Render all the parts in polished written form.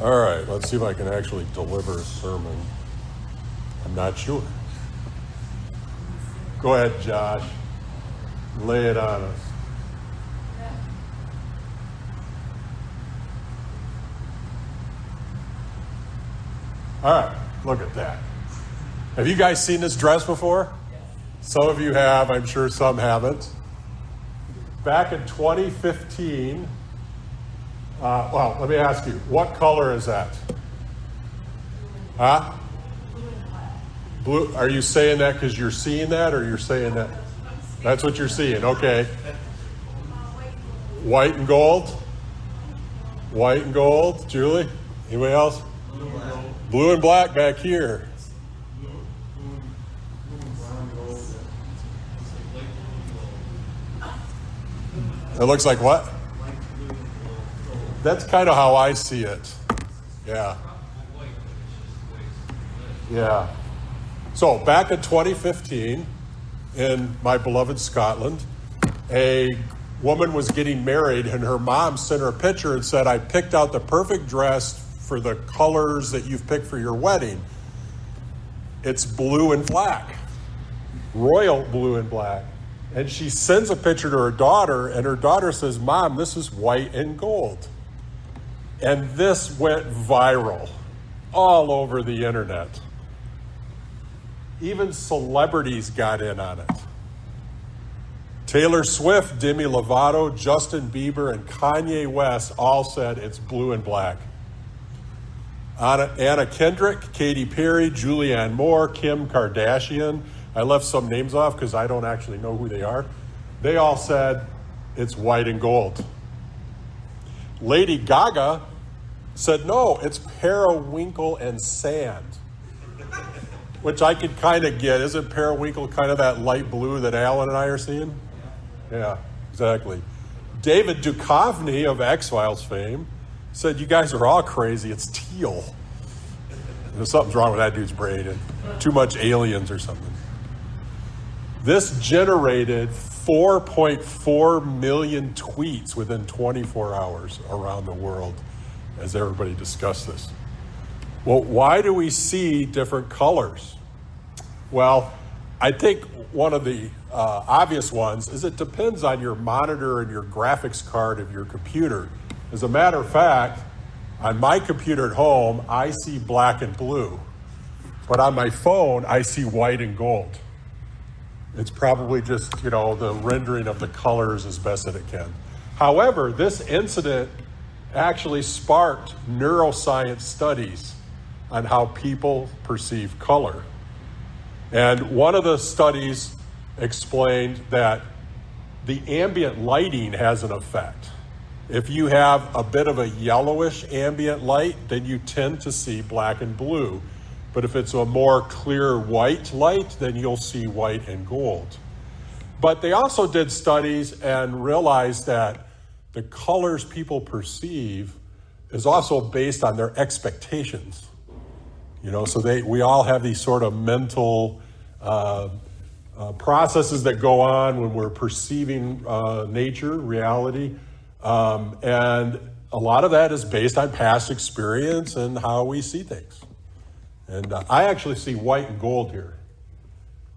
All right, let's see if I can actually deliver a sermon. I'm not sure. Go ahead, Josh. Lay it on us. All right, look at that. Have you guys seen this dress before? Some of you have, I'm sure some haven't. Back in 2015, well, let me ask you, what color is that? Huh? Blue. Are you saying that because you're seeing that, or you're saying that? That's what you're seeing, okay. White and gold? White and gold. Julie? Anybody else? Blue and black back here. It looks like what? That's kind of how I see it. Yeah. Yeah. So back in 2015, in my beloved Scotland, a woman was getting married and her mom sent her a picture and said, I picked out the perfect dress for the colors that you've picked for your wedding. It's blue and black, royal blue and black. And she sends a picture to her daughter, and her daughter says, Mom, this is white and gold. And this went viral all over the internet. Even celebrities got in on it. Taylor Swift, Demi Lovato, Justin Bieber, and Kanye West all said it's blue and black. Anna Kendrick, Katy Perry, Julianne Moore, Kim Kardashian. I left some names off because I don't actually know who they are. They all said it's white and gold. Lady Gaga said, no, it's periwinkle and sand, which I could kind of get. Isn't periwinkle kind of that light blue that Alan and I are seeing? Yeah, exactly. David Duchovny of X-Files fame said, you guys are all crazy. It's teal. Something's wrong with that dude's brain and too much aliens or something. This generated 4.4 million tweets within 24 hours around the world as everybody discussed this. Well, why do we see different colors? Well, I think one of the obvious ones is it depends on your monitor and your graphics card of your computer. As a matter of fact, on my computer at home, I see black and blue. But on my phone, I see white and gold. It's probably just, the rendering of the colors as best that it can. However, this incident actually sparked neuroscience studies on how people perceive color. And one of the studies explained that the ambient lighting has an effect. If you have a bit of a yellowish ambient light, then you tend to see black and blue. But if it's a more clear white light, then you'll see white and gold. But they also did studies and realized that the colors people perceive is also based on their expectations. So we all have these sort of mental processes that go on when we're perceiving nature, reality. And a lot of that is based on past experience and how we see things. And I actually see white and gold here.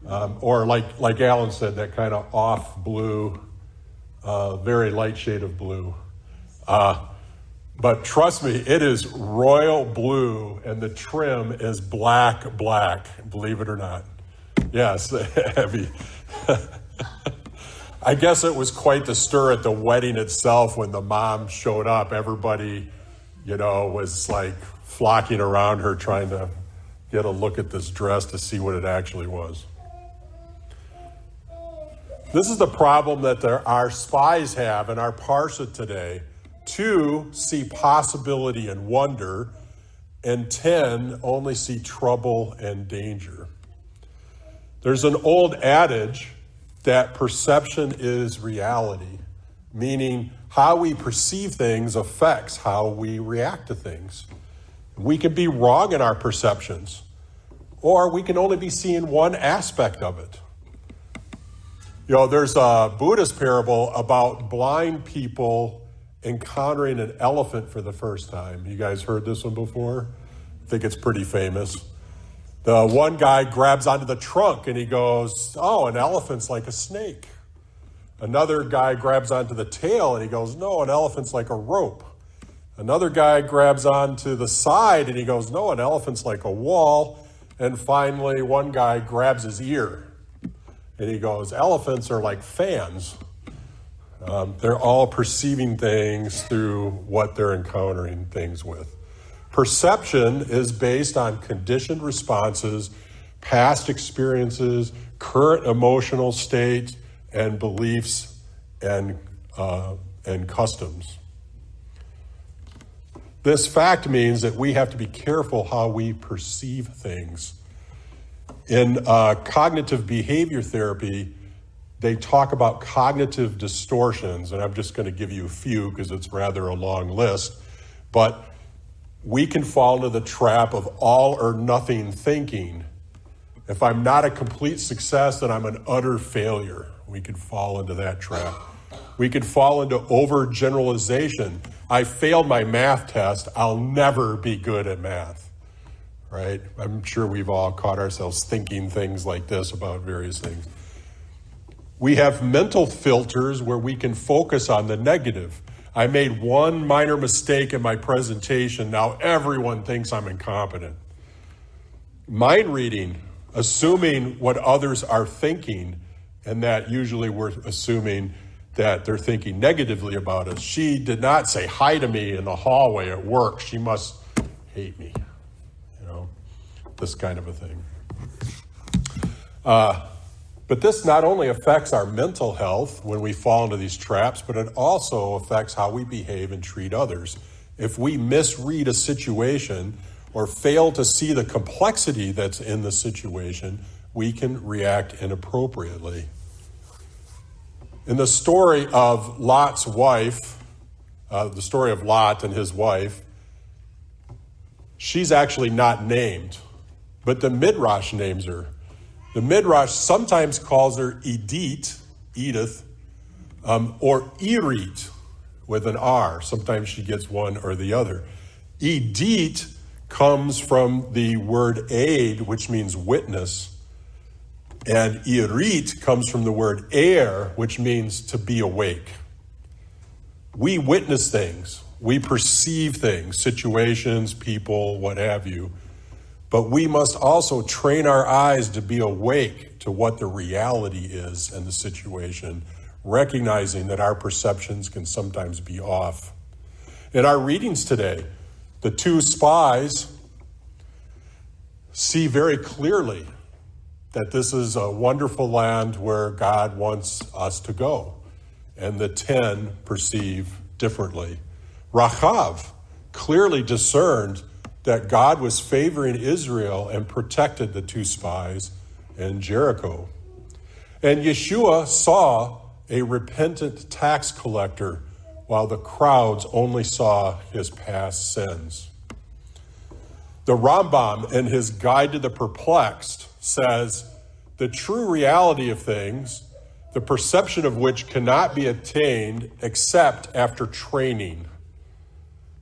Or like Alan said, that kind of off blue, very light shade of blue. But trust me, it is royal blue and the trim is black, believe it or not. Yes, heavy. I guess it was quite the stir at the wedding itself when the mom showed up. Everybody, was like flocking around her trying to get a look at this dress to see what it actually was. This is the problem that our spies have in our parsha today. 2 see possibility and wonder, and 10 only see trouble and danger. There's an old adage that perception is reality, meaning how we perceive things affects how we react to things. We can be wrong in our perceptions, or we can only be seeing one aspect of it. There's a Buddhist parable about blind people encountering an elephant for the first time. You guys heard this one before? I think it's pretty famous. The one guy grabs onto the trunk and he goes, oh, an elephant's like a snake. Another guy grabs onto the tail and he goes, no, an elephant's like a rope. Another guy grabs onto the side and he goes, no, an elephant's like a wall. And finally, one guy grabs his ear and he goes, elephants are like fans. They're all perceiving things through what they're encountering things with. Perception is based on conditioned responses, past experiences, current emotional state, and beliefs and customs. This fact means that we have to be careful how we perceive things. In cognitive behavior therapy, they talk about cognitive distortions, and I'm just going to give you a few because it's rather a long list, but we can fall into the trap of all or nothing thinking. If I'm not a complete success, then I'm an utter failure. We could fall into that trap. We could fall into overgeneralization. I failed my math test. I'll never be good at math, right? I'm sure we've all caught ourselves thinking things like this about various things. We have mental filters where we can focus on the negative. I made one minor mistake in my presentation. Now everyone thinks I'm incompetent. Mind reading, assuming what others are thinking, and that usually we're assuming that they're thinking negatively about us. She did not say hi to me in the hallway at work. She must hate me, this kind of a thing. But this not only affects our mental health when we fall into these traps, but it also affects how we behave and treat others. If we misread a situation or fail to see the complexity that's in the situation, we can react inappropriately. In the story of Lot's wife, the story of Lot and his wife, she's actually not named, but the Midrash names her. The Midrash sometimes calls her Edith, or Irit with an R. Sometimes she gets one or the other. Edith comes from the word aid, which means witness. And Irit comes from the word air, which means to be awake. We witness things. We perceive things, situations, people, what have you. But we must also train our eyes to be awake to what the reality is in the situation, recognizing that our perceptions can sometimes be off. In our readings today, the two spies see very clearly that this is a wonderful land where God wants us to go, and the 10 perceive differently. Rachav clearly discerned that God was favoring Israel and protected the two spies in Jericho. And Yeshua saw a repentant tax collector while the crowds only saw his past sins. The Rambam, in his Guide to the Perplexed, says, the true reality of things, the perception of which cannot be attained except after training.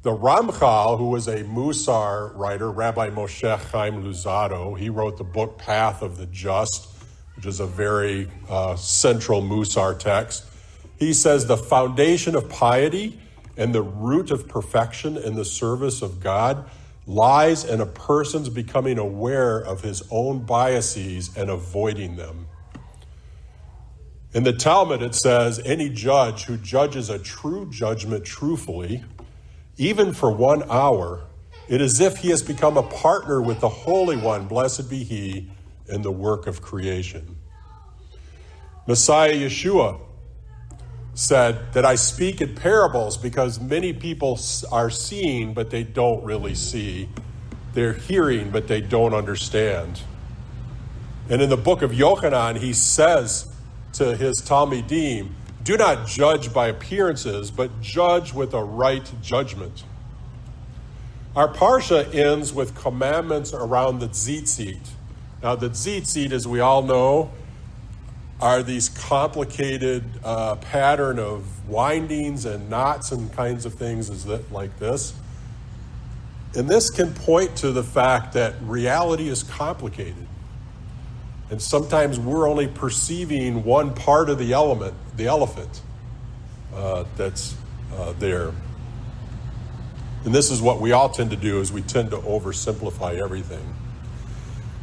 The Ramchal, who was a Musar writer, Rabbi Moshe Chaim Luzzatto, he wrote the book Path of the Just, which is a very central Musar text. He says the foundation of piety and the root of perfection in the service of God lies in a person's becoming aware of his own biases and avoiding them. In the Talmud, it says, any judge who judges a true judgment truthfully, even for 1 hour, it is as if he has become a partner with the Holy One, blessed be he, in the work of creation. Messiah Yeshua said that I speak in parables because many people are seeing, but they don't really see. They're hearing, but they don't understand. And in the book of Yochanan, he says to his Talmidim, do not judge by appearances, but judge with a right judgment. Our Parsha ends with commandments around the tzitzit. Now, the tzitzit, as we all know, are these complicated pattern of windings and knots and kinds of things like this. And this can point to the fact that reality is complicated. And sometimes we're only perceiving one part of the elephant that's there. And this is what we all tend to do, is we tend to oversimplify everything.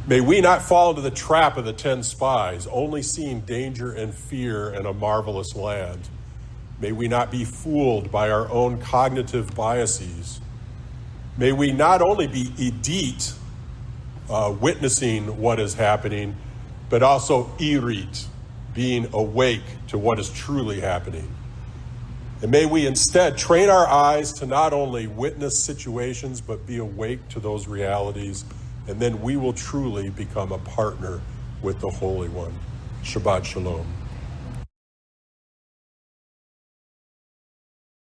May we not fall into the trap of the 10 spies, only seeing danger and fear in a marvelous land. May we not be fooled by our own cognitive biases. May we not only be edit, witnessing what is happening, but also irit, being awake to what is truly happening. And may we instead train our eyes to not only witness situations, but be awake to those realities, and then we will truly become a partner with the Holy One. Shabbat Shalom.